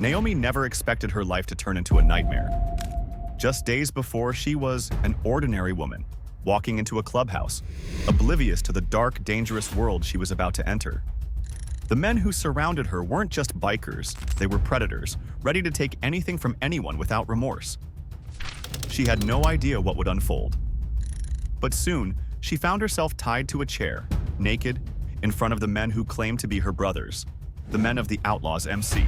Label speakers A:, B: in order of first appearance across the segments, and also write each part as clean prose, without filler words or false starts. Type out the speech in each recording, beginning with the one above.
A: Naomi never expected her life to turn into a nightmare. Just days before, she was an ordinary woman, walking into a clubhouse, oblivious to the dark, dangerous world she was about to enter. The men who surrounded her weren't just bikers, they were predators, ready to take anything from anyone without remorse. She had no idea what would unfold. But soon, she found herself tied to a chair, naked, in front of the men who claimed to be her brothers, the men of the Outlaws MC.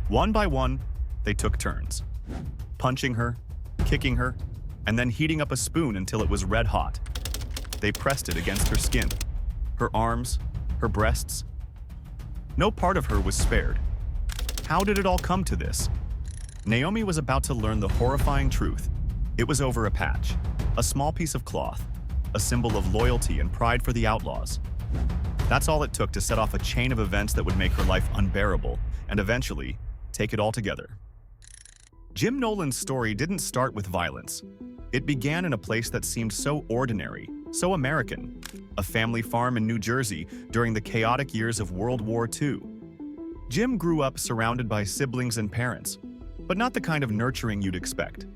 A: One by one, they took turns, punching her, kicking her, and then heating up a spoon until it was red hot. They pressed it against her skin, her arms, her breasts. No part of her was spared. How did it all come to this? Naomi was about to learn the horrifying truth. It was over a patch, a small piece of cloth, a symbol of loyalty and pride for the Outlaws. That's all it took to set off a chain of events that would make her life unbearable and eventually take it all together. Jim Nolan's story didn't start with violence. It began in a place that seemed so ordinary, so American, a family farm in New Jersey during the chaotic years of World War II. Jim grew up surrounded by siblings and parents, but not the kind of nurturing you'd expect.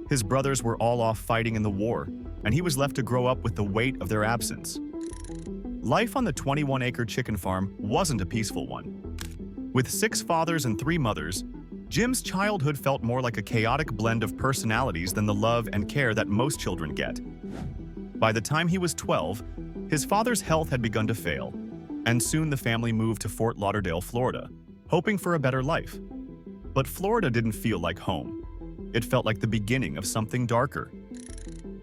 A: His brothers were all off fighting in the war, and he was left to grow up with the weight of their absence. Life on the 21-acre chicken farm wasn't a peaceful one. With 6 fathers and 3 mothers, Jim's childhood felt more like a chaotic blend of personalities than the love and care that most children get. By the time he was 12, his father's health had begun to fail, and soon the family moved to Fort Lauderdale, Florida, hoping for a better life. But Florida didn't feel like home. It felt like the beginning of something darker.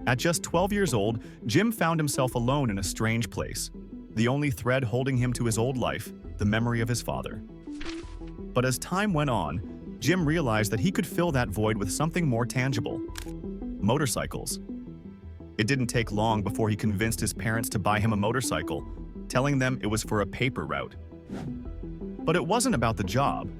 A: At just 12 years old, Jim found himself alone in a strange place, the only thread holding him to his old life, the memory of his father. But as time went on, Jim realized that he could fill that void with something more tangible: motorcycles. It didn't take long before he convinced his parents to buy him a motorcycle, telling them it was for a paper route. But it wasn't about the job.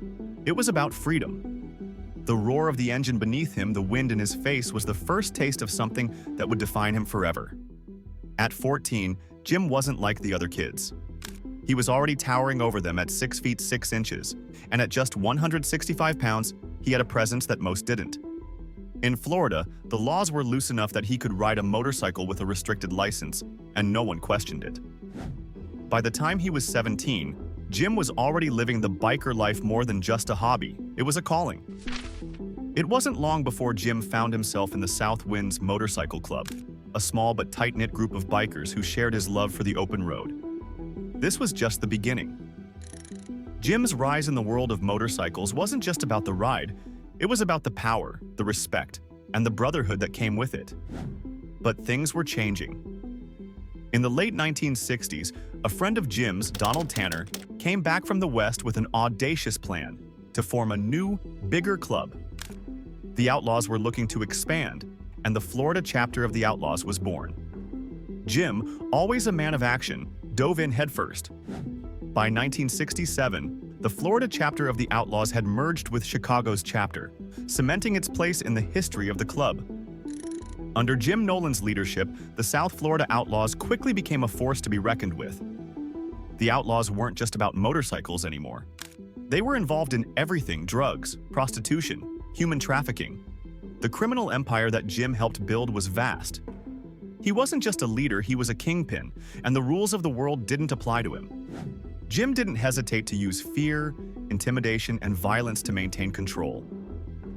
A: It was about freedom. The roar of the engine beneath him, the wind in his face, was the first taste of something that would define him forever. At 14, Jim wasn't like the other kids. He was already towering over them at 6 feet 6 inches, and at just 165 pounds, he had a presence that most didn't. In Florida, the laws were loose enough that he could ride a motorcycle with a restricted license, and no one questioned it. By the time he was 17, Jim was already living the biker life more than just a hobby. It was a calling. It wasn't long before Jim found himself in the South Winds Motorcycle Club, a small but tight-knit group of bikers who shared his love for the open road. This was just the beginning. Jim's rise in the world of motorcycles wasn't just about the ride, it was about the power, the respect, and the brotherhood that came with it. But things were changing. In the late 1960s, a friend of Jim's, Donald Tanner, came back from the West with an audacious plan to form a new, bigger club. The Outlaws were looking to expand, and the Florida chapter of the Outlaws was born. Jim, always a man of action, dove in headfirst. By 1967, the Florida chapter of the Outlaws had merged with Chicago's chapter, cementing its place in the history of the club. Under Jim Nolan's leadership, the South Florida Outlaws quickly became a force to be reckoned with. The Outlaws weren't just about motorcycles anymore. They were involved in everything: drugs, prostitution, human trafficking. The criminal empire that Jim helped build was vast. He wasn't just a leader, he was a kingpin, and the rules of the world didn't apply to him. Jim didn't hesitate to use fear, intimidation, and violence to maintain control.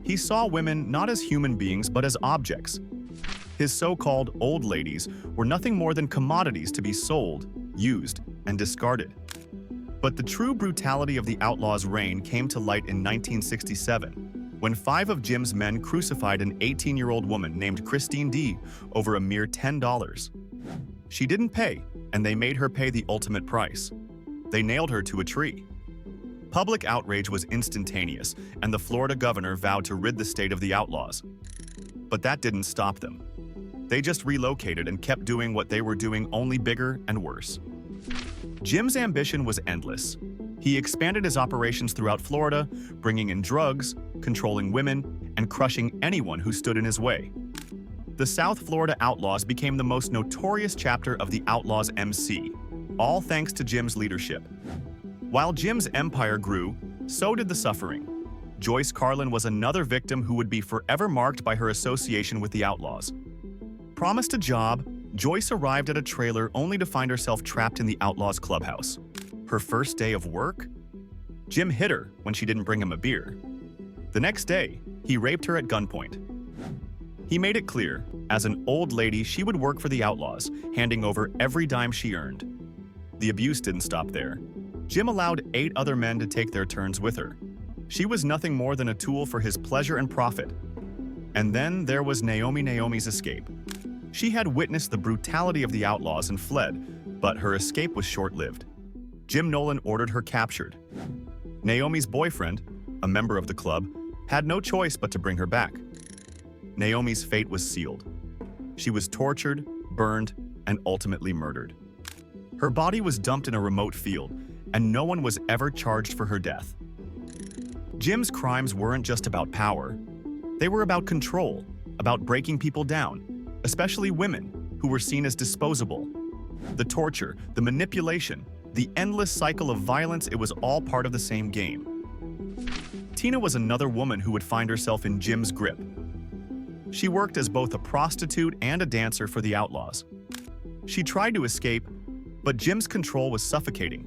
A: He saw women not as human beings, but as objects. His so-called old ladies were nothing more than commodities to be sold, used, and discarded. But the true brutality of the Outlaws' reign came to light in 1967, when 5 of Jim's men crucified an 18-year-old woman named Christine D. over a mere $10. She didn't pay, and they made her pay the ultimate price. They nailed her to a tree. Public outrage was instantaneous, and the Florida governor vowed to rid the state of the Outlaws. But that didn't stop them. They just relocated and kept doing what they were doing, only bigger and worse. Jim's ambition was endless. He expanded his operations throughout Florida, bringing in drugs, controlling women, and crushing anyone who stood in his way. The South Florida Outlaws became the most notorious chapter of the Outlaws MC, all thanks to Jim's leadership. While Jim's empire grew, so did the suffering. Joyce Carlin was another victim who would be forever marked by her association with the Outlaws. Promised a job, Joyce arrived at a trailer only to find herself trapped in the Outlaws clubhouse. Her first day of work? Jim hit her when she didn't bring him a beer. The next day, he raped her at gunpoint. He made it clear, as an old lady, she would work for the Outlaws, handing over every dime she earned. The abuse didn't stop there. Jim allowed 8 other men to take their turns with her. She was nothing more than a tool for his pleasure and profit. And then there was Naomi's escape. She had witnessed the brutality of the Outlaws and fled, but her escape was short-lived. Jim Nolan ordered her captured. Naomi's boyfriend, a member of the club, had no choice but to bring her back. Naomi's fate was sealed. She was tortured, burned, and ultimately murdered. Her body was dumped in a remote field, and no one was ever charged for her death. Jim's crimes weren't just about power. They were about control, about breaking people down, especially women, who were seen as disposable. The torture, the manipulation, the endless cycle of violence, it was all part of the same game. Tina was another woman who would find herself in Jim's grip. She worked as both a prostitute and a dancer for the Outlaws. She tried to escape, but Jim's control was suffocating.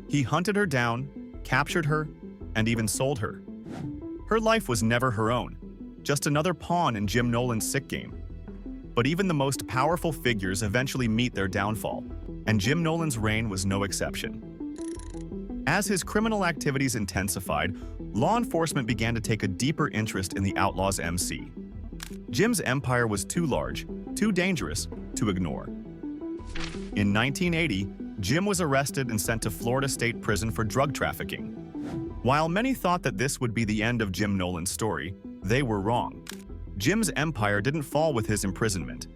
A: He hunted her down, captured her, and even sold her. Her life was never her own, just another pawn in Jim Nolan's sick game. But even the most powerful figures eventually meet their downfall, and Jim Nolan's reign was no exception. As his criminal activities intensified, law enforcement began to take a deeper interest in the Outlaws MC. Jim's empire was too large, too dangerous to ignore. In 1980, Jim was arrested and sent to Florida State Prison for drug trafficking. While many thought that this would be the end of Jim Nolan's story, they were wrong. Jim's empire didn't fall with his imprisonment.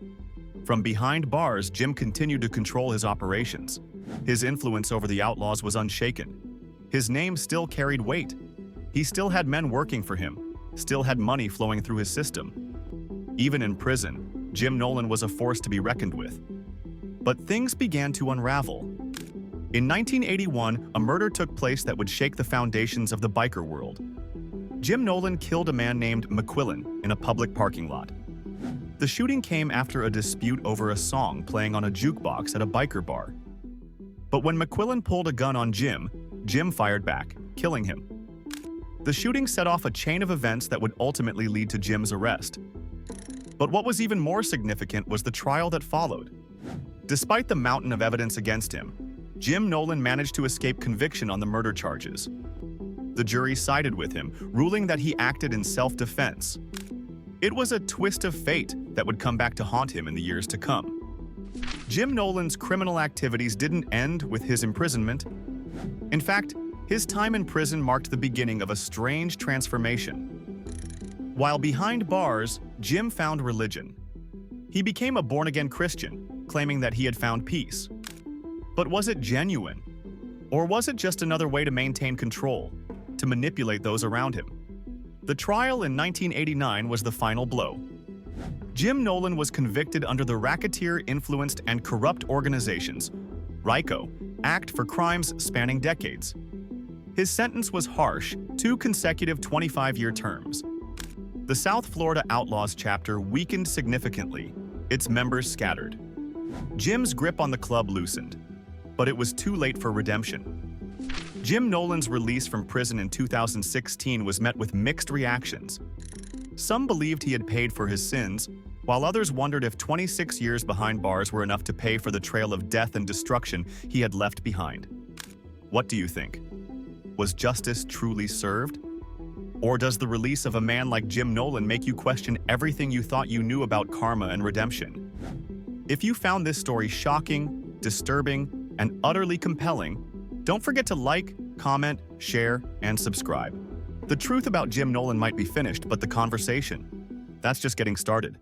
A: From behind bars, Jim continued to control his operations. His influence over the Outlaws was unshaken. His name still carried weight. He still had men working for him, still had money flowing through his system. Even in prison, Jim Nolan was a force to be reckoned with. But things began to unravel. In 1981, a murder took place that would shake the foundations of the biker world. Jim Nolan killed a man named McQuillan in a public parking lot. The shooting came after a dispute over a song playing on a jukebox at a biker bar. But when McQuillan pulled a gun on Jim, Jim fired back, killing him. The shooting set off a chain of events that would ultimately lead to Jim's arrest. But what was even more significant was the trial that followed. Despite the mountain of evidence against him, Jim Nolan managed to escape conviction on the murder charges. The jury sided with him, ruling that he acted in self-defense. It was a twist of fate that would come back to haunt him in the years to come. Jim Nolan's criminal activities didn't end with his imprisonment. In fact, his time in prison marked the beginning of a strange transformation. While behind bars, Jim found religion. He became a born-again Christian, claiming that he had found peace. But was it genuine? Or was it just another way to maintain control, to manipulate those around him? The trial in 1989 was the final blow. Jim Nolan was convicted under the Racketeer-Influenced and Corrupt Organizations, RICO, Act for crimes spanning decades. His sentence was harsh, 2 consecutive 25-year terms. The South Florida Outlaws chapter weakened significantly, its members scattered. Jim's grip on the club loosened, but it was too late for redemption. Jim Nolan's release from prison in 2016 was met with mixed reactions. Some believed he had paid for his sins, while others wondered if 26 years behind bars were enough to pay for the trail of death and destruction he had left behind. What do you think? Was justice truly served? Or does the release of a man like Jim Nolan make you question everything you thought you knew about karma and redemption? If you found this story shocking, disturbing, and utterly compelling, don't forget to like, comment, share, and subscribe. The truth about Jim Nolan might be finished, but the conversation, that's just getting started.